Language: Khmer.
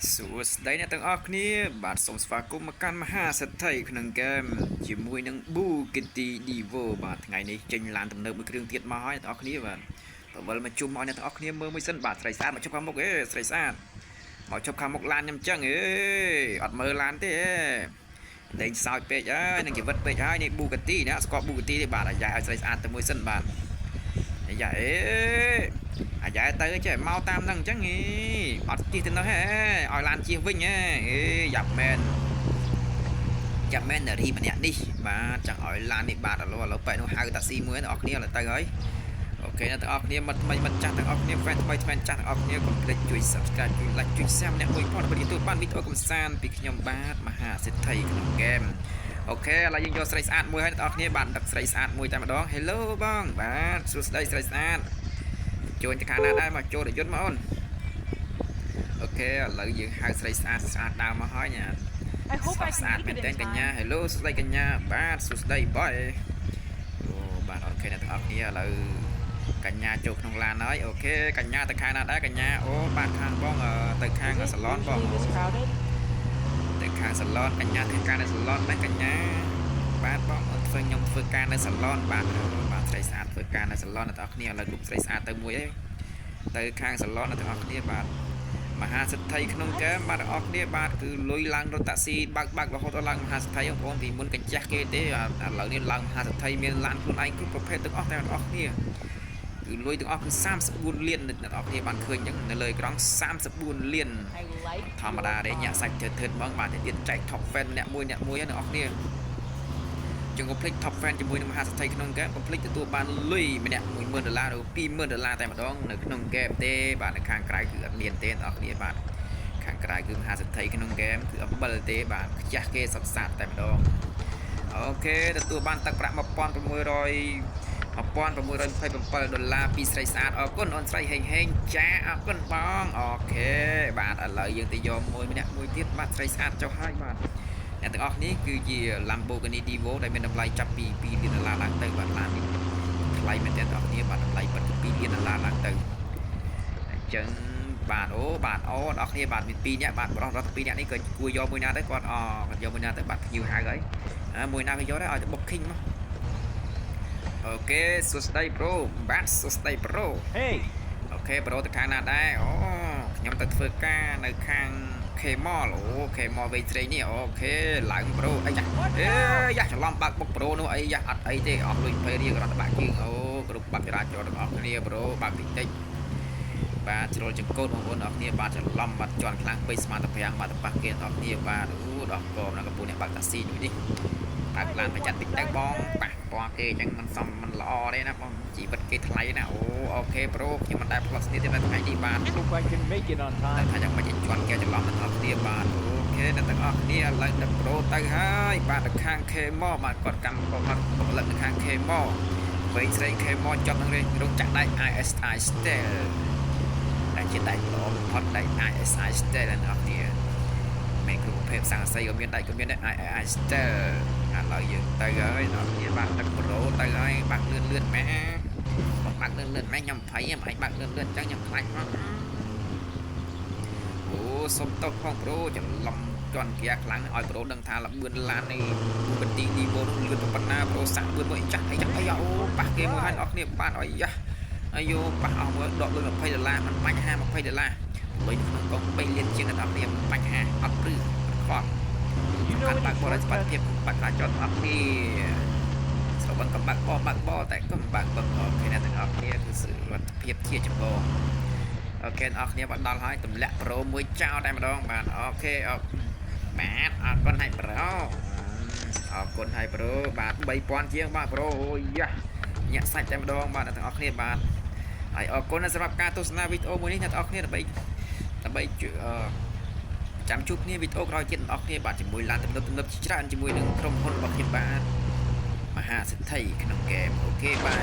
សួស្តីអ្នកទាំងអស់គ្នាបាទសូមស្វាគមន៍មកកាន់មហាសិទ្ធិក្នុងហ្គេមជាមួយនឹង Bugatti Divo បាទថ្ងៃនេះចេញឡានទំនើបមួយគ្រឿងទៀតមកហើយអ្នកទាំងអស់គ្នាបាទបវលមកជុំឲ្យអ្នកទាំងអស់គ្នាមើលមួយសិនបាទស្រីស្អាតមកជប់ខាងមុខស្រីស្អាតមកជប់ខាងមុខឡានខ្ញុំចឹងអត់មើលឡានទេលេងសើចពេកហើយនឹងជីវិតពេកហើយនេះ Bugatti ណាស្គាល់ Bugatti ទេបាទអាយ៉ាឲ្យស្រីស្អាតទៅមួយសិនបាទអាយ៉ាអាយ៉ាទៅចេះមកតាមហ្នឹងអញ្ចឹងអត់ជិះទៅនោះហេឲ្យឡានជិះវិញហេយ៉ាប់មែននារីម្នាក់នេះបាទចង់ឲ្យឡាននេះបាទឥឡូវបែរនោះហៅតាស៊ីមួយអ្នកនរគ្នាឥឡូវទៅហើយអូខេអ្នកទាំងអស់គ្នាមិត្តថ្មីមិត្តចាស់ទាំងអស់គ្នា fan ថ្មីចាស់ទាំងអស់គ្នាកុំភ្លេចជួយ subscribe ជួយ like ជួយ share ម្នាក់មួយផងដើម្បីទទួលបានវីដេអូកម្សាន្តពីខ្ញុំបាទមហាសិទ្ធិក្នុងហ្គេមអូខេឥឡូវយើងយកស្រីស្អាតមួយហើយអ្នកទាំងអស់គ្នាបានដឹកស្រីស្អាតមួយតែម្ដង Hello បងបាទសួស្ដីស្រីស្អាតចូលទៅខាងណាដែរមកចូលរយន្តមកអូនអូខេឥឡូវយើងហៅស្រីស្អាតដើរមកហើយញ៉ាស្អាតមែនតើកញ្ញា Hello សួស្ដីកញ្ញាបាទសួស្ដីបងអូបាទអូខេអ្នកទាំងអស់គ្នាឥឡូវកញ្ញាចូលក្នុងឡានហើយអូខេកញ្ញាទៅខាងណាដែរកញ្ញាអូបាទខាងបងទៅខាងសាឡនបងទៅខាងសាឡនកញ្ញាធ្វើការនៅសាឡនដែរកញ្ញាបាទបងធ្វើខ្ញុំធ្វើការនៅសាឡនបាទស្រីស្អាតធ្វើការនៅសាឡនអ្នកទាំងអស់គ្នាឥឡូវលោកស្រីស្អាតទៅមួយឯងទៅខាងសាឡនអ្នកទាំងអស់គ្នាបាទមហាសិទ្ធិក្នុងហ្គេមបាទអ្នកទាំងអស់គ្នាបាទគឺលុយឡើងរថតាក់ស៊ីបើករហូតដល់ឡើងមហាសិទ្ធិបងប្អូនពីមុនកញ្ចាស់គេទេឥឡូវនេះឡើងមហាសិទ្ធិមានឡានខ្លួនឯងគ្រប់ប្រភេទទាំងអស់តែអ្នកទាំងអស់គ្នាគឺលុយទាំងអស់គឺ34លានអ្នកទាំងអស់គ្នាបានឃើញអញ្ចឹងនៅលើអេក្រង់34លានធម្មតាទេញាក់សាច់ធឺតបងបាទទៀតចែក top fan ម្នាក់មួយអ្នកមួយអ្នកទាំងអស់គ្នាចឹងកុំភ្លេច top fan ជាមួយនឹងមហាសិទ្ធិក្នុងហ្គេមកុំភ្លេចទទួលបានលុយម្នាក់$10000ឬ$20000តែម្ដងនៅក្នុងហ្គេមទេបាទនៅខាងក្រៅគឺអត់មានទេអ្នកនរគ្នាបាទខាងក្រៅគឺមហាសិទ្ធិក្នុងហ្គេមគឺអំបិលទេបាទខ្ជះគេសុទ្ធសាធតែម្ដងអូខេទទួលបានទឹកប្រាក់$1627ពីស្រីស្អាតអរគុណអូនស្រីហេងចាអរគុណបងអូខេបាទឥឡូវយើងទៅយកមួយម្នាក់មួយទៀតបាទស្រីស្អាតចុះហើយបាទអ្នកទាំងអស់នេះគឺជា Lamborghini Divo ដែលមានតម្លៃចាប់ពី$2លានឡើងទៅបាទឡាននេះថ្លៃមែនទេអ្នកទាំងអស់គ្នាបាទតម្លៃពិតពី$2លានឡើងទៅអញ្ចឹងបាទអូបាទអូអ្នកទាំងអស់គ្នាបាទមាន2នាក់បាទបរិសុទ្ធ2នាក់នេះក៏គួរយកមួយណាទៅគាត់គាត់យកមួយណាទៅបាទភ្ញៀវហៅហើយមួយណាគេយកដែរឲ្យទៅ booking មកអូខេសួស្ដីប្រូបាទសួស្ដីប្រូអូខេប្រូទៅខាងណាដែរអូខ្ញុំទៅធ្វើការនៅខាងK-Mall អូ K-Mall វេត្រីនេះអូខេឡើងប្រូអីយ៉ាច្រឡំបាក់បុកប្រូនោះអីយ៉ាអត់អីទេអស់លុយ20រៀលរត់បាក់ជាងអូគ្រប់បាក់ចរាចរណ៍ទាំងអស់គ្នាប្រូបាក់តិចតិចបាទជ្រុលចង្កូតបងប្អូនអរគ្នាបាទច្រឡំបាត់ជន់ខ្លាំងពេកស្មាតប្រាំងបាទប៉ះគេអរគ្នាបាទអូដោះកមនៅកំពូលអ្នកបាក់តាស៊ីនេះបើកឡានប្រយ័ត្នតិចទៅបងប៉ះពាល់គេអញ្ចឹងមិនសមមិនល្អទេណាបងជីវិតគេថ្លៃណាអូខេប្រូខ្ញុំមិនដែលផ្លត់ស្ទៀតទេនៅថ្ងៃនេះបាទតែថាយ៉ាងមិនជន់គេច្រឡំទាំងអស់គ្នាបាទអូខេអ្នកទាំងអស់គ្នាឡើងទៅប្រូទៅហើយបាទទៅខាង K-Mall បាទគាត់កម្មគាត់ផលិតនៅខាង K-Mall វែងស្រី K-Mall ចប់នឹងរោងចក្រដៃ ISI Steel ដែលជាដៃល្អបំផុតដៃ ISI Steel អ្នកទាំងអស់គ្នាមានគ្រប់ប្រភេទស័ង្កសីក៏មានដៃក៏មានដែរ ISI Steel ឥឡូវយើងទៅហើយអ្នកគ្នាបាទទឹកប្រូទៅហើយបាក់លឿនម៉ែបាក់លឿនម៉ែខ្ញុំភ័យមិនអាចបាក់លឿនអញ្ចឹងខ្ញុំខ្លាចមកអូសុំតោះផងប្រូច្រឡំជន់គាខ្លាំងឲ្យប្រូដឹងថាលបឿនឡាននេះBugatti Divoនោះលឿនប៉ុណ្ណាប្រូសាក់លឿនមកចាស់អីអូប៉ះគេមួយហើយអ្នកគ្នាបាទអីយ៉ាអាយប៉ះអស់មើលដកលុយ$20មិនបញ្ហា$20លុយក្នុងកុំ3លានជាងអ្នកគ្នាបញ្ហាអត់ព្រឺខ្វល់កាន់បាក់បរិស្បត្តិភាពបាក់ចរាចរណ៍អត់នេះស្របកំបាក់បតែកំបាក់អូខេអ្នកទាំងអស់គ្នាគឺសុខភាពជាចម្បងអូខេអ្នកគ្នាបានដល់ហើយទម្លាក់ប្រូមួយចោលតែម្ដងបាទអូខេបាទអរគុណឲ្យប្រូអរគុណឲ្យប្រូបាទ3000ជាងបាទប្រូអូយ៉ាញាក់សាច់តែម្ដងបាទអ្នកទាំងអស់គ្នាបាទហើយអរគុណសម្រាប់ការទស្សនាវីដេអូមួយនេះអ្នកទាំងអស់គ្នាដើម្បីចាំជួបគ្នាវីដេអូក្រោយទៀតអ្នកគ្នាបាទជាមួយឡានទំនើបច្រើនជាមួយនឹងក្រុមហ៊ុនរបស់ខ្ញុំបាទមហាសិទ្ធិក្នុងហ្គេមអូខេបាទ